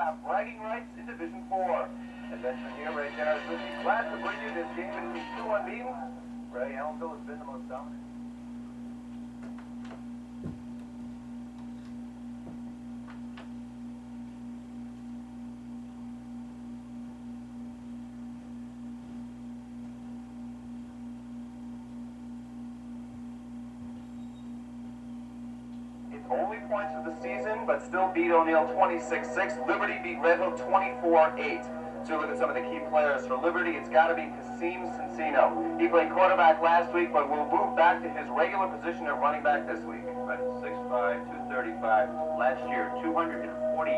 have bragging rights in Division 4. Attention here, Ray Jarrett with you. Glad to bring you this game between two unbeaten. Ray, Ellenville has been the most dominant. Only points of the season, but still beat O'Neill 26-6. Liberty beat Red Hook 24-8. So look at some of the key players for Liberty. It's got to be Kasim Cincino. He played quarterback last week, but will move back to his regular position at running back this week. Right, 6'5", 235. Last year, 240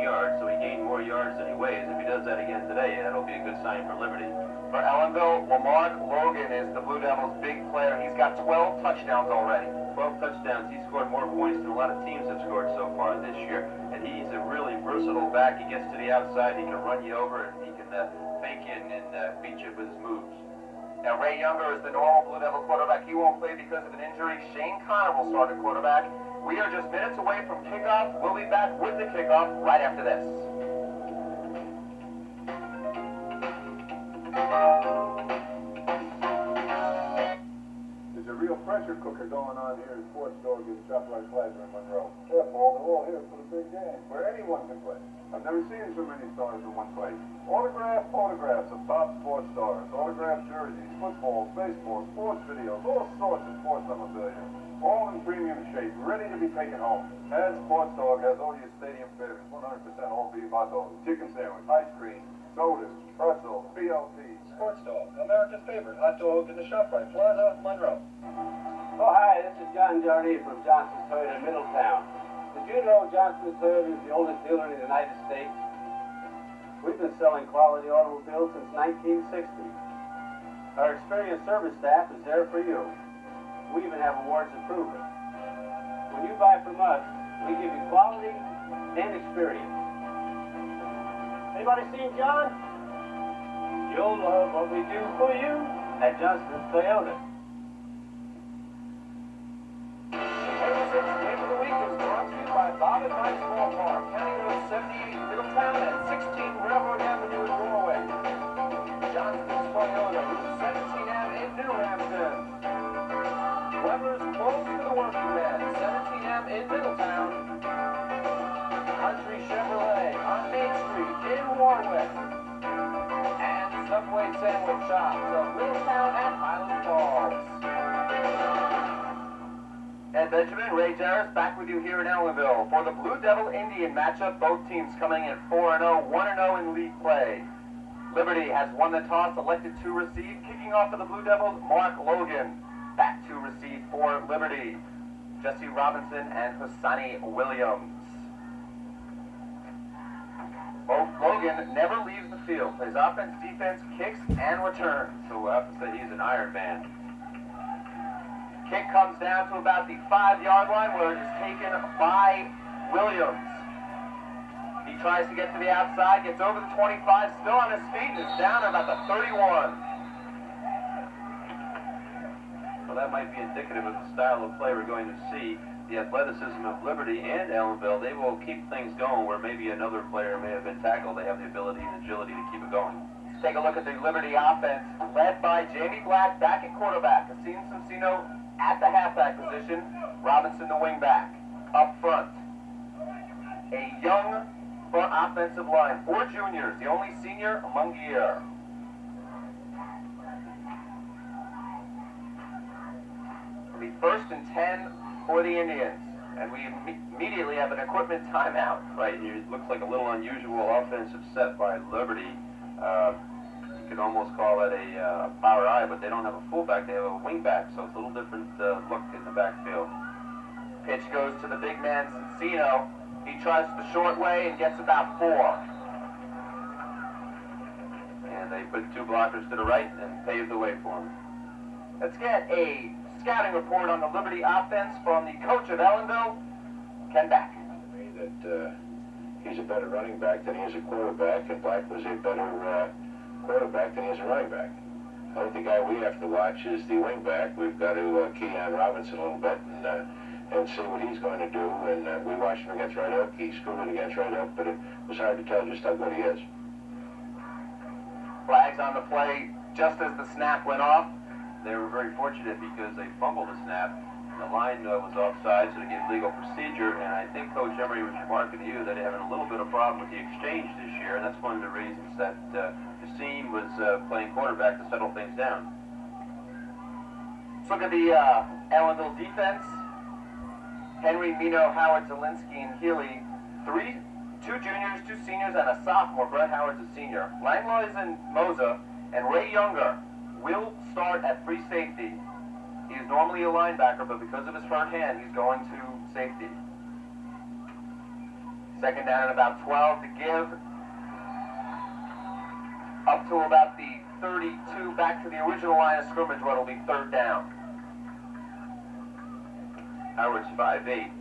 yards, so he gained more yards than he weighs. If he does that again today, that'll be a good sign for Liberty. For Ellenville, Lamar Logan is the Blue Devils' big player. He's got 12 touchdowns already. 12 touchdowns. He scored more points than a lot of teams have scored so far this year. And he's a really versatile back. He gets to the outside, he can run you over, and he can fake in and beat you with his moves. Now, Ray Younger is the normal Blue Devil quarterback. He won't play because of an injury. Shane Connor will start at quarterback. We are just minutes away from kickoff. We'll be back with the kickoff right after this. There's a real pressure cooker going on here at Sports Dog in ShopRite Plaza in Monroe. Careful, they're all here for the big game, where anyone can play. I've never seen so many stars in one place. Photographs of top sports stars, autographed jerseys, football, baseball, sports videos, all sorts of sports memorabilia. All in premium shape, ready to be taken home. And Sports Dog has all your stadium favorites, 100% all beef hot dogs, chicken sandwich, ice cream, sodas, pretzels, BLTs. Sports Dog, America's favorite hot dog in the ShopRite Plaza, Monroe. Oh, hi, this is John Jardine from Johnson's Toyota in Middletown. Did you know Johnson's Toyota is the oldest dealer in the United States? We've been selling quality automobiles since 1960. Our experienced service staff is there for you. We even have awards to prove it. When you buy from us, we give you quality and experience. Anybody seen John? You'll love what we do for you at Johnson's Toyota. Game of the week is brought to you by Bob and Mike's Ballpark, County Road 78, Middletown, and 16 Railroad Avenue in Norway. Johnson's Toyota, Route 17M in New Hampton. Weber's closed for the working man, 17M in Middletown. Country Chevrolet on Main Street in Warwick. And Subway Sandwich Shops of Middletown and Highland Falls. Ed Benjamin, Ray Jarrett back with you here in Ellenville for the Blue Devil Indian matchup. Both teams coming in 4-0, 1-0 in league play. Liberty has won the toss, elected to receive. Kicking off for the Blue Devils, Mark Logan. Back to receive for Liberty, Jesse Robinson and Hassani Williams. Logan never leaves the field. Plays offense, defense, kicks, and returns. So we'll have to say he's an Iron Man. Kick comes down to about the 5-yard line where it is taken by Williams. He tries to get to the outside, gets over the 25, still on his feet, and is down at about the 31. Well, that might be indicative of the style of play we're going to see. The athleticism of Liberty and Ellenville, they will keep things going where maybe another player may have been tackled. They have the ability and agility to keep it going. Let's take a look at the Liberty offense, led by Jamie Black back at quarterback, Kasim Cincino at the halfback position, Robinson the wingback. Up front, a young front offensive line, 4 juniors, the only senior among the year. It'll be 1st and 10 for the Indians, and we immediately have an equipment timeout. Right, it looks like a little unusual offensive set by Liberty. You could almost call it a power eye, but they don't have a fullback, they have a wingback, so it's a little different look in the backfield. Pitch goes to the big man, Cincino. He tries the short way and gets about 4. And they put 2 blockers to the right and paved the way for him. Let's get a scouting report on the Liberty offense from the coach of Ellenville, Ken Back. That he's a better running back than he is a quarterback, and Black was a better quarterback than he is a running back. I think the guy we have to watch is the wing back. We've got to key on Robinson a little bit and and see what he's going to do. And we watched him against Red Hook. He screwed it against Red Hook, but it was hard to tell just how good he is. Flags on the play just as the snap went off. They were very fortunate because they fumbled the snap. The line was offside, so they gave legal procedure, and I think Coach Emery was remarking to you that they're having a little bit of problem with the exchange this year, and that's one of the reasons that Cassine was playing quarterback to settle things down. Let's look at the Ellenville defense. Henry, Mino, Howard, Zielinski, and Healy. Two juniors, two seniors, and a sophomore. Brett Howard's a senior. Langlois and Moza and Ray Younger will start at free safety. He is normally a linebacker, but because of his hurt hand, he's going to safety. Second down and about 12 to give. Up to about the 32, back to the original line of scrimmage, where it'll be third down. Howard's 5'8",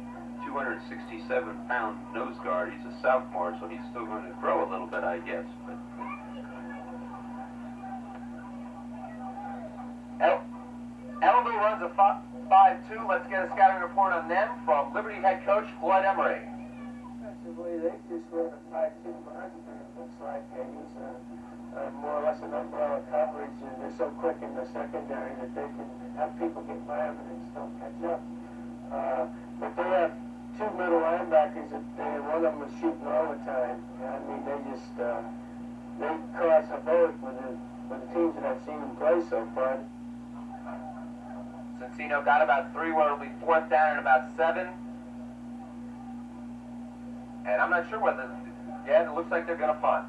267-pound nose guard. He's a sophomore, so he's still going to grow a little bit, I guess. But Ellenville runs a 5-2. Let's get a scouting report on them from Liberty head coach Floyd Emery. Defensively, they just run a 5-2 behind them. It looks like they use more or less an umbrella coverage, and they're so quick in the secondary that they can have people get by them and they still catch up. But they have two middle linebackers that one of them is shooting all the time. I mean, they just they cause havoc with the teams that I've seen them play so far. Cincino got about 3, where it'll be fourth down and about 7. And I'm not sure whether, yeah, it looks like they're going to punt.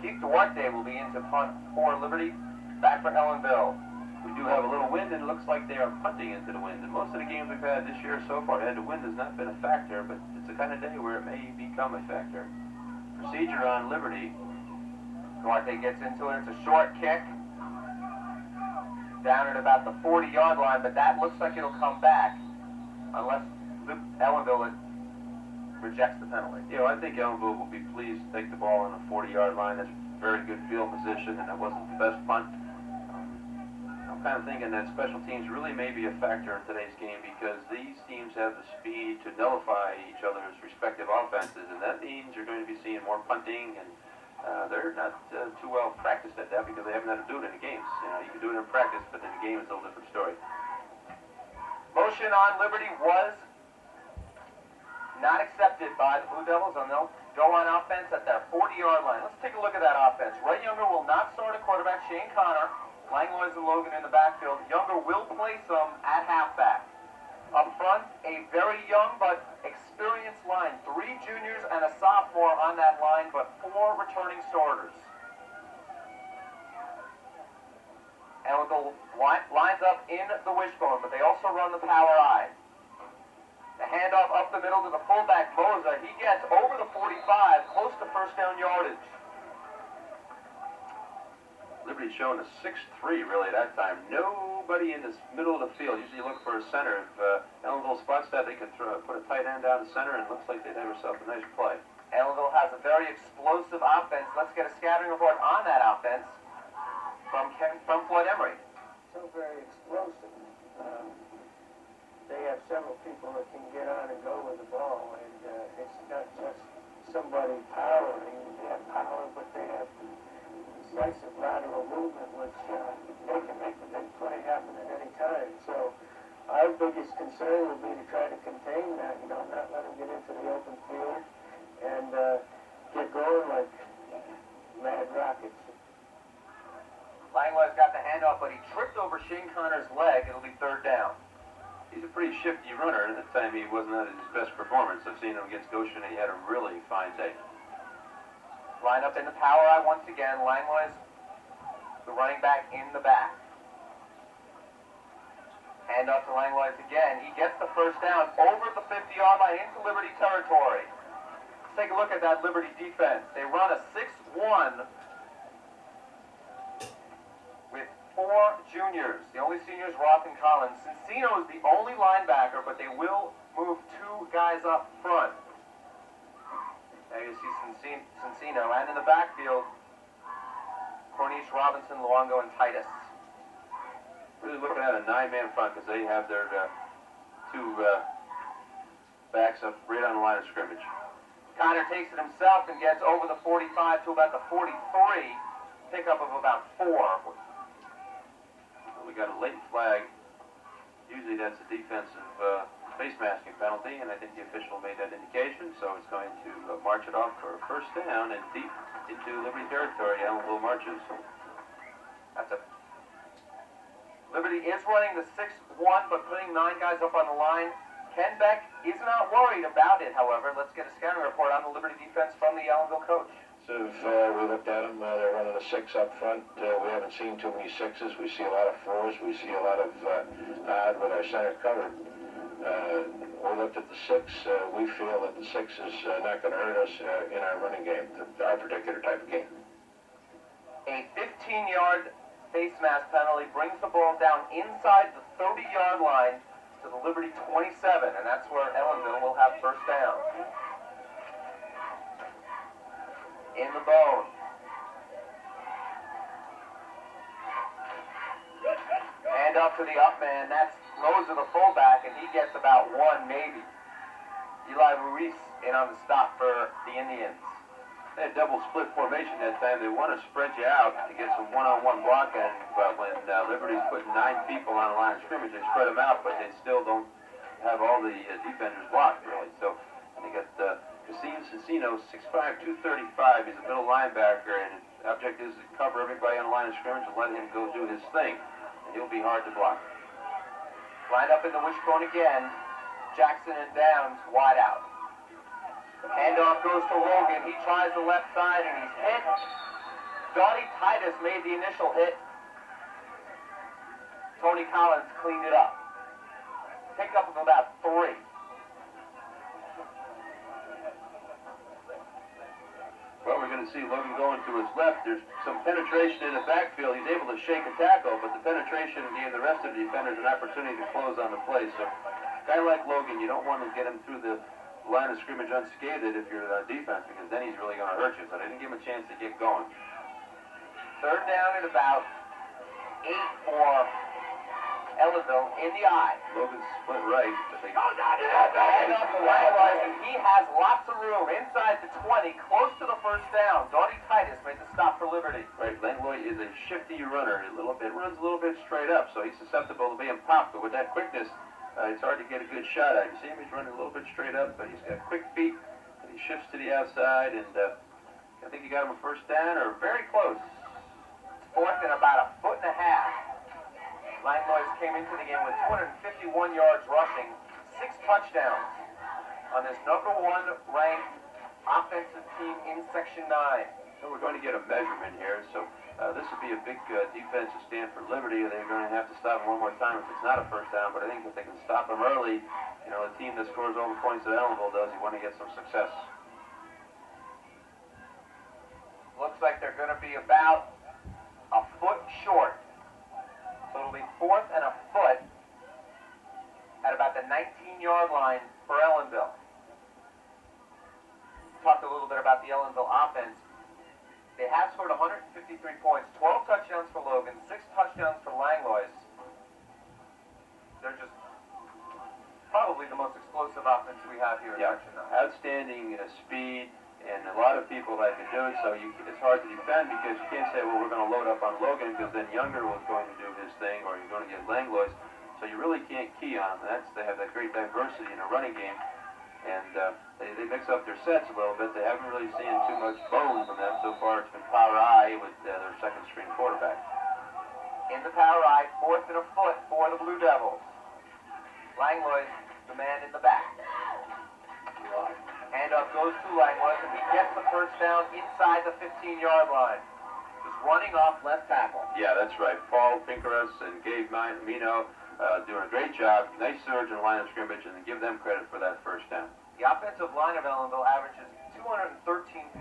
Keith Duarte will be into punt for Liberty. Back for Ellenville. we do have a little wind, and it looks like they are punting into the wind. And most of the games we've had this year so far, the wind has not been a factor, but it's the kind of day where it may become a factor. Procedure on Liberty. Duarte gets into it. It's a short kick. Down at about the 40-yard line, but that looks like it'll come back unless Ellenville rejects the penalty. You know, I think Ellenville will be pleased to take the ball on the 40-yard line. That's very good field position, and that wasn't the best punt. I'm kind of thinking that special teams really may be a factor in today's game because these teams have the speed to nullify each other's respective offenses, and that means you're going to be seeing more punting, and they're not too well practiced at that because they haven't had to do it in the games. You know, you can do it in practice, but in the game it's a little different story. Motion on Liberty was not accepted by the Blue Devils, and they'll go on offense at their 40-yard line. Let's take a look at that offense. Ray Younger will not start at quarterback. Shane Connor, Langlois and Logan in the backfield. Younger will play some at halfback. Up front, a very young but experienced line. 3 juniors and a sophomore on that line, but 4 returning starters. Ellenville lines up in the wishbone, but they also run the power I. The handoff up the middle to the fullback, Moza. He gets over the 45, close to first down yardage. Liberty's showing a 6-3 really at that time. Nobody in the middle of the field. Usually you look for a center. If Ellenville spots that, they can put a tight end down the center, and it looks like they'd have themselves a nice play. Ellenville has a very explosive offense. Let's get a scouting report on that offense from Floyd Emery. So very explosive. They have several people that can get on and go with the ball, and it's not just somebody powering. They have power, but they have decisive lateral movement, which they can make the big play happen at any time. So our biggest concern would be to try to contain that, not let them get into the open field and get going like mad rockets. Langlois got the handoff, but he tripped over Shane Connor's leg. It'll be third down. He's a pretty shifty runner, and at the time he wasn't at his best performance. I've seen him against Goshen, and he had a really fine day. Line up in the power I once again. Langlois, the running back in the back. Hand off to Langlois again. He gets the first down over the 50-yard line into Liberty territory. Let's take a look at that Liberty defense. They run a 6-1 with 4 juniors. The only seniors, Roth and Collins. Cincino is the only linebacker, but they will move 2 guys up front. There you see Cincino, and in the backfield, Corniche, Robinson, Luongo, and Titus. Really looking at a 9-man front because they have their two backs up right on the line of scrimmage. Connor takes it himself and gets over the 45 to about the 43. Pickup of about 4. We got a late flag. Usually that's a defensive face masking penalty, and I think the official made that indication, so it's going to march it off for a first down and deep into Liberty territory. Ellenville marches. That's a... Liberty is running the 6-1, but putting 9 guys up on the line. Ken Beck is not worried about it, however. Let's get a scouting report on the Liberty defense from the Ellenville coach. So if we looked at them, they're running a 6 up front. We haven't seen too many 6s. We see a lot of 4s. We see a lot of odd with our center covered. We looked at the 6. We feel that the 6 is not going to hurt us in our running game, our particular type of game. A 15-yard face mask penalty brings the ball down inside the 30-yard line to the Liberty 27, and that's where Ellenville will have first down. In the bone. Hand up to the up man. That's Moser, the fullback, and he gets about 1 maybe. Eli Ruiz in on the stop for the Indians. They had double split formation that time. They want to spread you out to get some one-on-one blocking, but when Liberty's putting 9 people on the line of scrimmage, they spread them out, but they still don't have all the defenders blocked, really. So, and they got Cassine Cicino, 6'5", 235. He's a middle linebacker, and the object is to cover everybody on the line of scrimmage and let him go do his thing. And he'll be hard to block. Lined up in the wishbone again. Jackson and Downs wide out. Handoff goes to Logan. He tries the left side and he's hit. Doughty Titus made the initial hit. Tony Collins cleaned it up. Pickup of about 3. Well, we're going to see Logan going to his left. There's some penetration in the backfield. He's able to shake a tackle, but the penetration gave the rest of the defenders an opportunity to close on the play. So a guy like Logan, you don't want to get him through the line of scrimmage unscathed if you're on defense, because then he's really going to hurt you. So they didn't give him a chance to get going. Third down at about 8 for Ellenville in the eye. Logan's split right. And off the line, and he has lots of room inside the 20, close to the first down. Doughty Titus made the stop for Liberty. Right, Langlois is a shifty runner. Runs a little bit straight up, so he's susceptible to being popped. But with that quickness, it's hard to get a good shot at. You see him, he's running a little bit straight up, but he's got quick feet, and he shifts to the outside, and I think he got him a first down, or very close. Fourth and about 1.5 feet. Langlois came into the game with 251 yards rushing, 6 touchdowns on this number 1 ranked offensive team in Section 9. So we're going to get a measurement here, so this would be a big defensive stand for Liberty. They're going to have to stop him one more time if it's not a first down, but I think if they can stop him early, you know, a team that scores all the points that Ellenville does, you want to get some success. Looks like they're going to be about a foot short. So it'll be 4th and a foot at about the 19-yard line for Ellenville. Talked a little bit about the Ellenville offense. They have scored 153 points, 12 touchdowns for Logan, 6 touchdowns for Langlois. They're just probably the most explosive offense we have here in Section 9. Outstanding speed, and a lot of people that can do it, so it's hard to defend because you can't say, well, we're going to load up on Logan because then Younger was going to do his thing, or you're going to get Langlois. So you really can't key on them. They have that great diversity in a running game, and they mix up their sets a little bit. They haven't really seen too much bone from them so far. It's been power I with their second-string quarterback. In the power I, 4th and a foot for the Blue Devils. Langlois, the man in the back. Handoff goes to Langlois, and he gets the first down inside the 15-yard line. Just running off left tackle. Yeah, that's right. Paul Pinkeras and Gabe Mino doing a great job. Nice surge in the line of scrimmage, and give them credit for that first down. The offensive line of Ellenville averages 213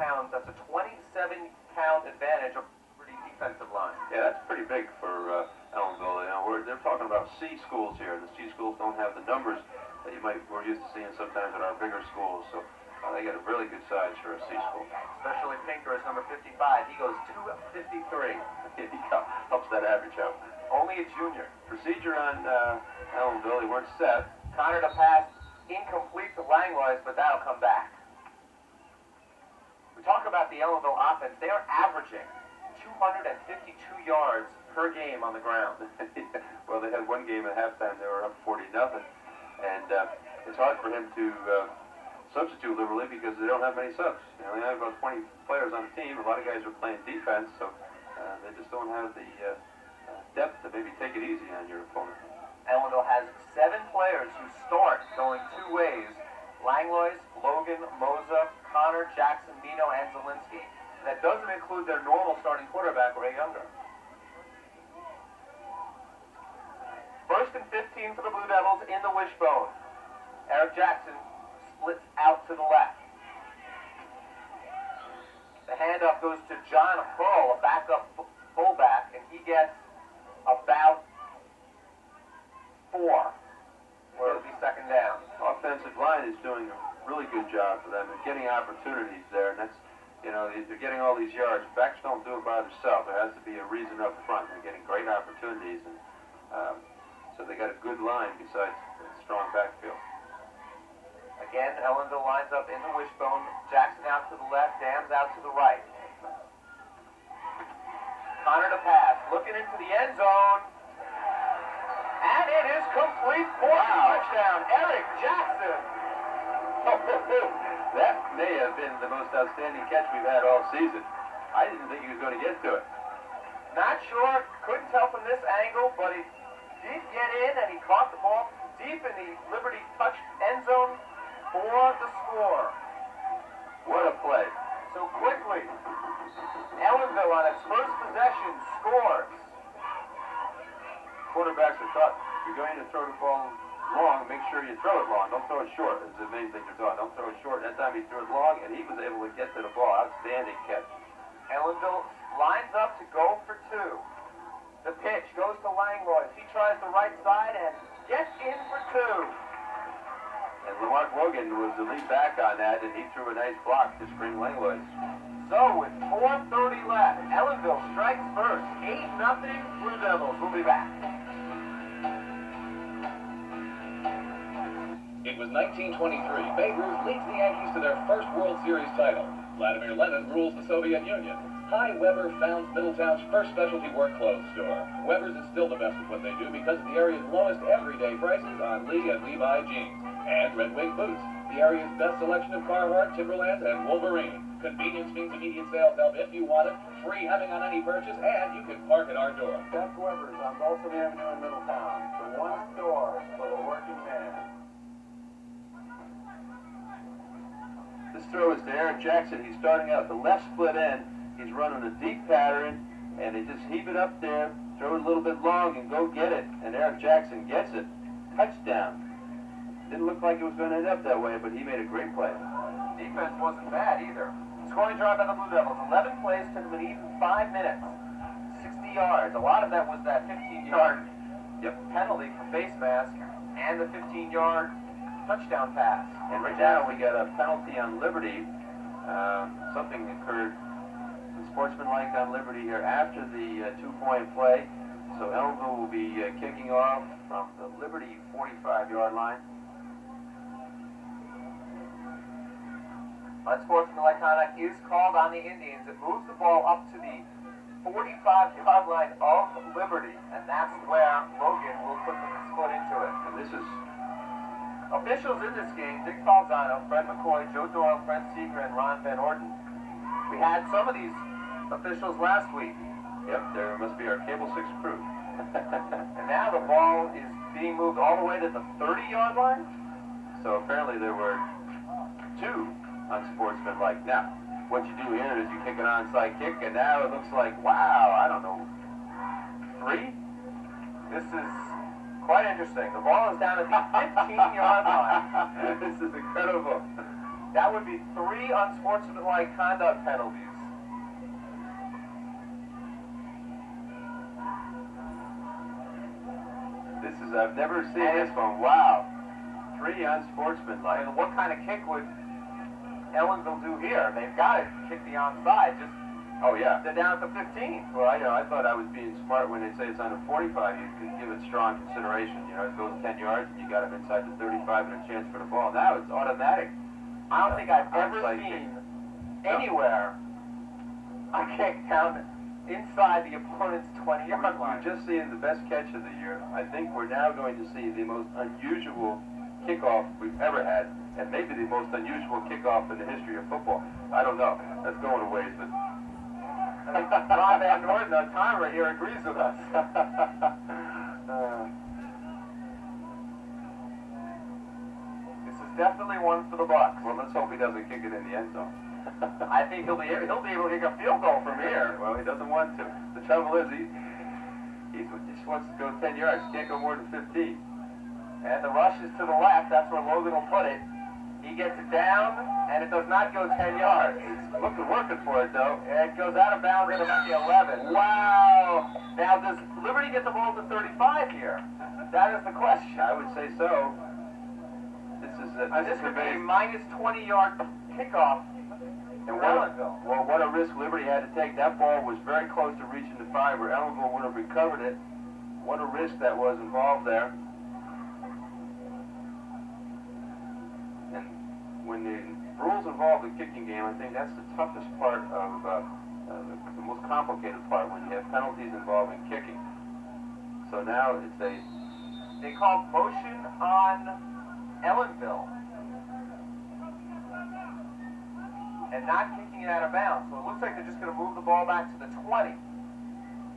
pounds. That's a 27-pound advantage over the defensive line. Yeah, that's pretty big for Ellenville. You know, they're talking about C schools here. The C schools don't have the numbers that we're used to seeing sometimes at our bigger schools. So they got a really good size for a C school. Especially Pinkeras, number 55. He goes 253. He helps that average out. Only a junior. Procedure on Ellenville, they weren't set. Connor to pass, incomplete to Langlois, but that'll come back. We talk about the Ellenville offense. They are averaging 252 yards per game on the ground. Well, they had one game at halftime. They were up 40-0, and it's hard for him to substitute liberally because they don't have many subs. You know, they have about 20 players on the team. A lot of guys are playing defense, so they just don't have the depth to maybe take it easy on your opponent. Ellenville has 7 players who start going 2 ways. Langlois, Logan, Moza, Connor, Jackson, Mino, and Zielinski. That doesn't include their normal starting quarterback, Ray Younger. First and 15 for the Blue Devils in the wishbone. Eric Jackson splits out to the left. The handoff goes to John Hull, a backup fullback, and he gets about 4, where it'll be second down. Offensive line is doing a really good job for them. They're getting opportunities there, and that's, you know, they're getting all these yards. Backs don't do it by themselves. There has to be a reason up front. They're getting great opportunities, and so they got a good line besides a strong backfield. Again, Ellenville lines up in the wishbone. Jackson out to the left, Dams out to the right. Connor to pass, looking into the end zone. And it is complete for a touchdown. Eric Jackson. That may have been the most outstanding catch we've had all season. I didn't think he was going to get to it. Not sure, couldn't tell from this angle, but he did get in and he caught the ball deep in the Liberty touch end zone for the score. What a play. So quickly, Ellenville on its first possession scores. Quarterbacks are taught, if you're going to throw the ball long, make sure you throw it long. Don't throw it short. That's the main thing you're taught. Don't throw it short. That time he threw it long, and he was able to get to the ball. Outstanding catch. Ellenville lines up to go for 2. The pitch goes to Langlois. He tries the right side and gets in for 2. And Lamarck Logan was the lead back on that, and he threw a nice block to spring Langlois. So with 4:30 left, Ellenville strikes first. 8-0 Blue Devils. We'll be back. It was 1923. Babe Ruth leads the Yankees to their first World Series title. Vladimir Lenin rules the Soviet Union. Hi Weber founds Middletown's first specialty work clothes store. Weber's is still the best at what they do because of the area's lowest everyday prices on Lee and Levi jeans. And Red Wing boots, the area's best selection of Carhartt, Timberland, and Wolverine. Convenience means immediate sales help if you want it, free having on any purchase, and you can park at our door. Jeff Weber's on Balsam Avenue in Middletown. The one store for the working man. This throw is to Eric Jackson. He's starting out the left split end. He's running a deep pattern, and they just heave it up there, throw it a little bit long, and go get it. And Eric Jackson gets it. Touchdown. Didn't look like it was going to end up that way, but he made a great play. Defense wasn't bad either. Scoring drive by the Blue Devils. 11 plays, took them an even 5 minutes. 60 yards. A lot of that was that 15-yard penalty for face mask and the 15-yard touchdown pass. And right now we got a penalty on Liberty. Something occurred sportsmanlike on Liberty here after the 2-point play. So Ellenville will be kicking off from the Liberty 45-yard line. Unsportsmanlike conduct is called on the Indians. It moves the ball up to the 45-yard line of Liberty, and that's where Logan will put the foot into it. And this is officials in this game: Dick Falzano, Fred McCoy, Joe Doyle, Fred Seeger, and Ron Van Orden. We had some of these officials last week. Yep, there must be our Cable 6 crew. And now the ball is being moved all the way to the 30-yard line. So apparently there were 2 unsportsmanlike. Now, what you do here is you kick an onside kick, and now it looks like, wow, I don't know, 3? This is quite interesting. The ball is down at the 15-yard line. This is incredible. That would be 3 unsportsmanlike conduct penalties. This is, I've never seen this one. Wow. 3 unsportsmanlike. And what kind of kick would Ellenville do here? They've got to kick the onside. Just Oh, yeah. They're down at the 15. Well, I thought I was being smart when they say it's under 45. You could give it strong consideration. It goes 10 yards, and you got them inside the 35 and a chance for the ball. Now it's automatic. I don't think I've ever seen anywhere a kick down inside the opponent's 20-yard line. We're just seeing the best catch of the year. I think we're now going to see the most unusual kickoff we've ever had, and maybe the most unusual kickoff in the history of football. I don't know. That's going a ways, but I think Rob Van Norden, our timer here, agrees with us. This is definitely one for the Bucks. Well, let's hope he doesn't kick it in the end zone. I think he'll be able to kick a field goal from here. Well, he doesn't want to. The trouble is, he just wants to go 10 yards. Can't go more than 15. And the rush is to the left. That's where Logan will put it. He gets it down, and it does not go 10 yards. It's working for it, though. It goes out of bounds at about the 11. Wow! Now, does Liberty get the ball to 35 here? That is the question. I would say so. This could be a minus 20-yard kickoff in Ellenville. Well, what a risk Liberty had to take. That ball was very close to reaching the 5, where Ellenville would have recovered it. What a risk that was involved there. And when the rules involve the kicking game, I think that's the toughest part of the most complicated part when you have penalties involving kicking. So now it's they called motion on Ellenville and not kicking it out of bounds. So it looks like they're just going to move the ball back to the 20.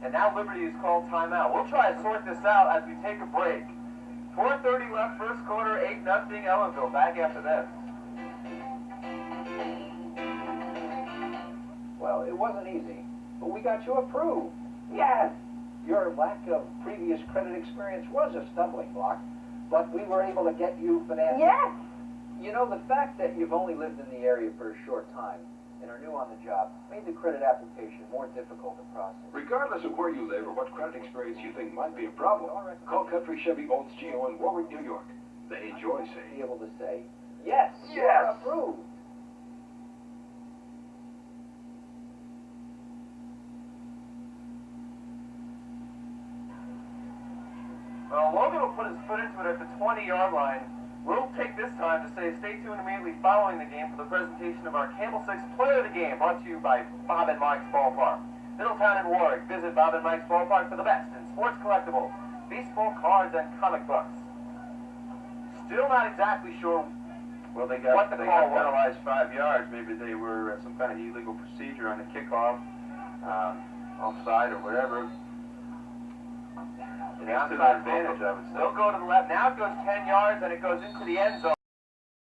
And now Liberty is called timeout. We'll try to sort this out as we take a break. 4:30 left, first quarter, 8-0 Ellenville. Back after this. Well, it wasn't easy, but we got you approved. Yes! Your lack of previous credit experience was a stumbling block, but we were able to get you financing. Yes! You know, the fact that you've only lived in the area for a short time and are new on the job made the credit application more difficult to process. Regardless of where you live or what credit experience you think might be a problem, call Country Chevy Olds Geo in Warwick, New York. They enjoy saying, Be able to say, yes, Yes. you're approved. Well, Logan will put his foot into it at the 20-yard line. We'll take this time to say stay tuned immediately following the game for the presentation of our Campbell 6 Player of the Game, brought to you by Bob and Mike's Ballpark. Middletown and Warwick, visit Bob and Mike's Ballpark for the best in sports collectibles, baseball cards, and comic books. Still not exactly sure Well, they what got the call was. penalized 5 yards. Maybe they were some kind of illegal procedure on the kickoff, offside or whatever. It's an advantage, I would say. They'll go to the left. Now it goes 10 yards, and it goes into the end zone.